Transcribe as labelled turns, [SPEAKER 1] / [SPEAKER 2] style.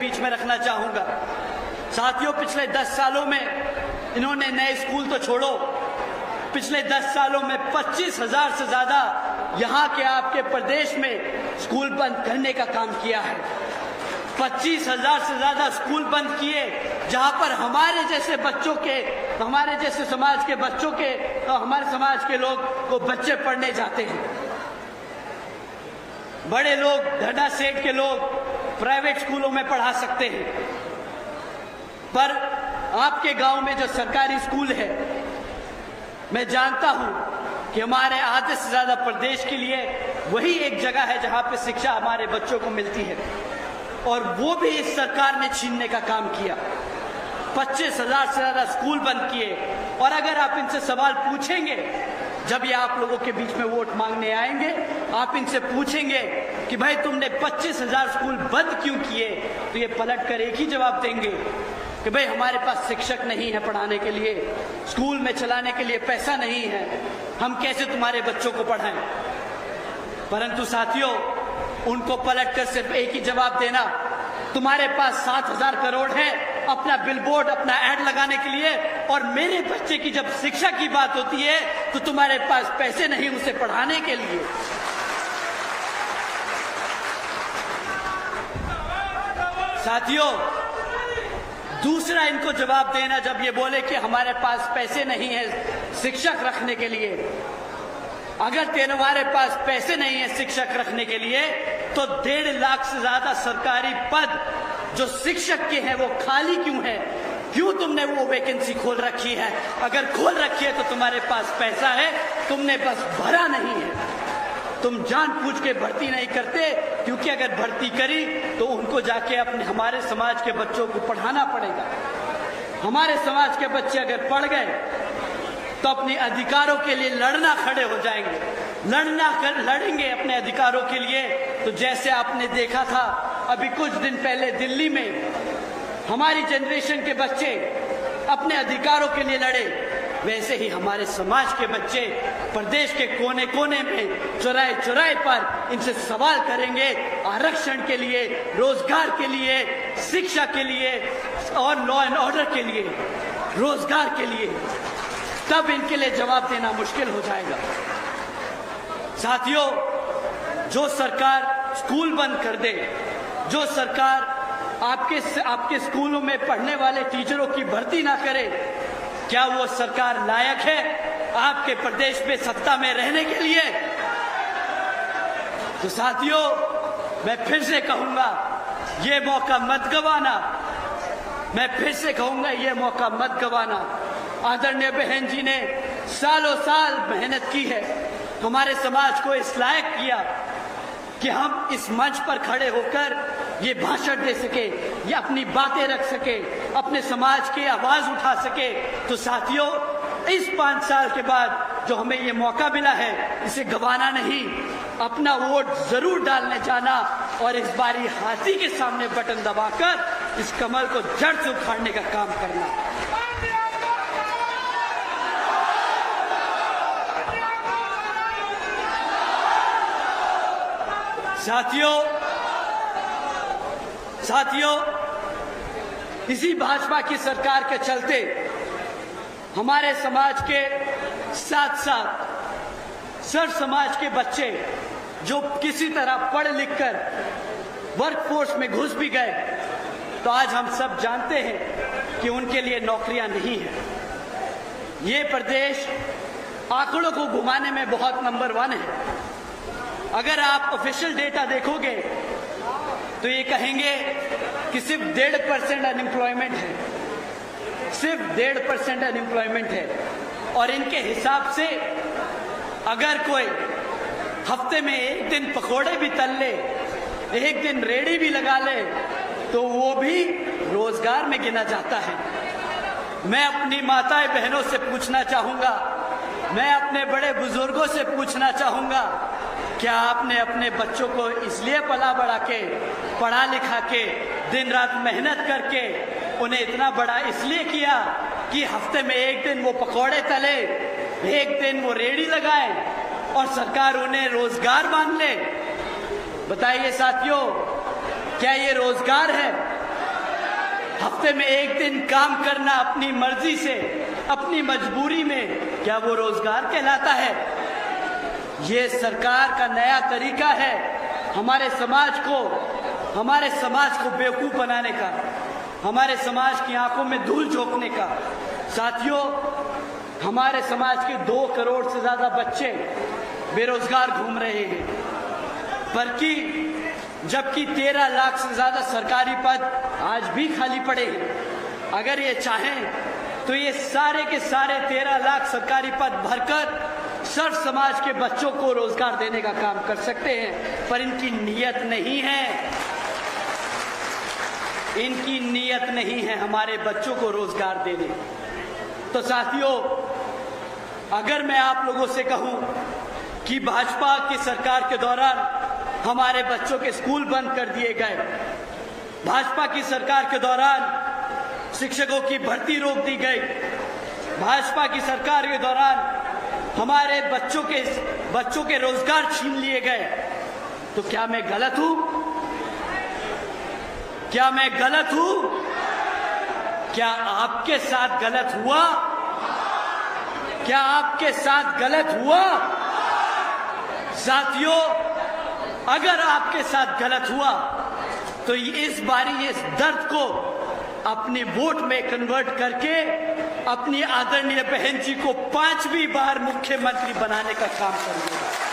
[SPEAKER 1] बीच में रखना चाहूंगा। साथियों, पिछले 10 सालों में इन्होंने नए स्कूल तो छोड़ो, पिछले 10 सालों में 25,000 से ज्यादा यहाँ के आपके प्रदेश में स्कूल बंद करने का काम किया है। 25,000 से ज्यादा स्कूल बंद किए, जहां पर हमारे जैसे बच्चों के, हमारे जैसे समाज के बच्चों के, हमारे समाज के लोग को बच्चे पढ़ने जाते हैं। बड़े लोग, धड़ा सेठ के लोग प्राइवेट स्कूलों में पढ़ा सकते हैं, पर आपके गांव में जो सरकारी स्कूल है, मैं जानता हूं कि हमारे आधे से ज्यादा प्रदेश के लिए वही एक जगह है जहां पे शिक्षा हमारे बच्चों को मिलती है, और वो भी इस सरकार ने छीनने का काम किया। 25,000 से ज्यादा स्कूल बंद किए। और अगर आप इनसे सवाल पूछेंगे, जब ये आप लोगों के बीच में वोट मांगने आएंगे, आप इनसे पूछेंगे कि भाई तुमने 25,000 स्कूल बंद क्यों किए, तो ये पलट कर एक ही जवाब देंगे कि भाई हमारे पास शिक्षक नहीं है पढ़ाने के लिए, स्कूल में चलाने के लिए पैसा नहीं है, हम कैसे तुम्हारे बच्चों को पढ़ाएं। परंतु साथियों, उनको पलट कर सिर्फ एक ही जवाब देना, तुम्हारे पास 7,000 करोड़ है अपना बिलबोर्ड, अपना एड लगाने के लिए, और मेरे बच्चे की जब शिक्षा की बात होती है तो तुम्हारे पास पैसे नहीं उसे पढ़ाने के लिए। साथियों, दूसरा इनको जवाब देना, जब ये बोले कि हमारे पास पैसे नहीं है शिक्षक रखने के लिए, अगर तुम्हारे पास पैसे नहीं है शिक्षक रखने के लिए, तो 1.5 लाख से ज्यादा सरकारी पद जो शिक्षक के हैं वो खाली क्यों है? क्यों तुमने वो वैकेंसी खोल रखी है? अगर खोल रखी है तो तुम्हारे पास पैसा है, तुमने बस भरा नहीं है। तुम जानबूझ के भर्ती नहीं करते, क्योंकि अगर भर्ती करी तो उनको जाके अपने हमारे समाज के बच्चों को पढ़ाना पड़ेगा। हमारे समाज के बच्चे अगर पढ़ गए तो अपने अधिकारों के लिए लड़ना खड़े हो जाएंगे, लड़ेंगे अपने अधिकारों के लिए। तो जैसे आपने देखा था अभी कुछ दिन पहले दिल्ली में हमारी जनरेशन के बच्चे अपने अधिकारों के लिए लड़े, वैसे ही हमारे समाज के बच्चे प्रदेश के कोने कोने में, चौराहे चौराहे पर इनसे सवाल करेंगे आरक्षण के लिए, रोजगार के लिए, शिक्षा के लिए और लॉ एंड ऑर्डर के लिए, रोजगार के लिए। तब इनके लिए जवाब देना मुश्किल हो जाएगा। साथियों, जो सरकार स्कूल बंद कर दे, जो सरकार आपके स्कूलों में पढ़ने वाले टीचरों की भर्ती ना करे, क्या वो सरकार लायक है आपके प्रदेश में सत्ता में रहने के लिए? तो साथियों, मैं फिर से कहूंगा, ये मौका मत गवाना। मैं फिर से कहूंगा, ये मौका मत गवाना। आदरणीय बहन जी ने सालों साल मेहनत की है, हमारे समाज को इस लायक किया कि हम इस मंच पर खड़े होकर ये भाषण दे सके, ये अपनी बातें रख सके, अपने समाज की आवाज उठा सके। तो साथियों, इस 5 साल के बाद जो हमें ये मौका मिला है, इसे गंवाना नहीं, अपना वोट जरूर डालने जाना, और इस बारी हाथी के सामने बटन दबाकर इस कमल को जड़ से उखाड़ने का काम करना। साथियों, इसी भाजपा की सरकार के चलते हमारे समाज के साथ साथ सर्व समाज के बच्चे जो किसी तरह पढ़ लिख कर वर्कफोर्स में घुस भी गए, तो आज हम सब जानते हैं कि उनके लिए नौकरियां नहीं है। ये प्रदेश आंकड़ों को घुमाने में बहुत नंबर 1 है। अगर आप ऑफिशियल डेटा देखोगे तो ये कहेंगे कि सिर्फ 1.5% अनएम्प्लॉयमेंट है, सिर्फ 1.5% अनएम्प्लॉयमेंट है। और इनके हिसाब से अगर कोई हफ्ते में एक दिन पकौड़े भी तल ले, एक दिन रेड़ी भी लगा ले, तो वो भी रोजगार में गिना जाता है। मैं अपनी माताएं बहनों से पूछना चाहूंगा, मैं अपने बड़े बुजुर्गों से पूछना चाहूंगा, क्या आपने अपने बच्चों को इसलिए पला बढ़ा के, पढ़ा लिखा के, दिन रात मेहनत करके उन्हें इतना बड़ा इसलिए किया कि हफ्ते में एक दिन वो पकौड़े तले, एक दिन वो रेड़ी लगाए और सरकार उन्हें रोजगार मान ले? बताइए साथियों, क्या ये रोजगार है? हफ्ते में एक दिन काम करना अपनी मर्जी से, अपनी मजबूरी में, क्या वो रोजगार कहलाता है? ये सरकार का नया तरीका है हमारे समाज को बेवकूफ बनाने का, हमारे समाज की आंखों में धूल झोंकने का। साथियों, हमारे समाज के 2 करोड़ से ज्यादा बच्चे बेरोजगार घूम रहे हैं, जबकि 13 लाख से ज्यादा सरकारी पद आज भी खाली पड़े हैं। अगर ये चाहें तो ये सारे के सारे 13 लाख सरकारी पद भरकर सर्व समाज के बच्चों को रोजगार देने का काम कर सकते हैं, पर इनकी नीयत नहीं है। इनकी नीयत नहीं है हमारे बच्चों को रोजगार देने। तो साथियों, अगर मैं आप लोगों से कहूं कि भाजपा की सरकार के दौरान हमारे बच्चों के स्कूल बंद कर दिए गए, भाजपा की सरकार के दौरान शिक्षकों की भर्ती रोक दी गई, भाजपा की सरकार के दौरान हमारे बच्चों के रोजगार छीन लिए गए, तो क्या मैं गलत हूं? क्या मैं गलत हूं? क्या आपके साथ गलत हुआ? क्या आपके साथ गलत हुआ? साथियों, अगर आपके साथ गलत हुआ तो इस बारी इस दर्द को अपने वोट में कन्वर्ट करके अपनी आदरणीय बहन जी को 5वीं बार मुख्यमंत्री बनाने का काम करिएगा।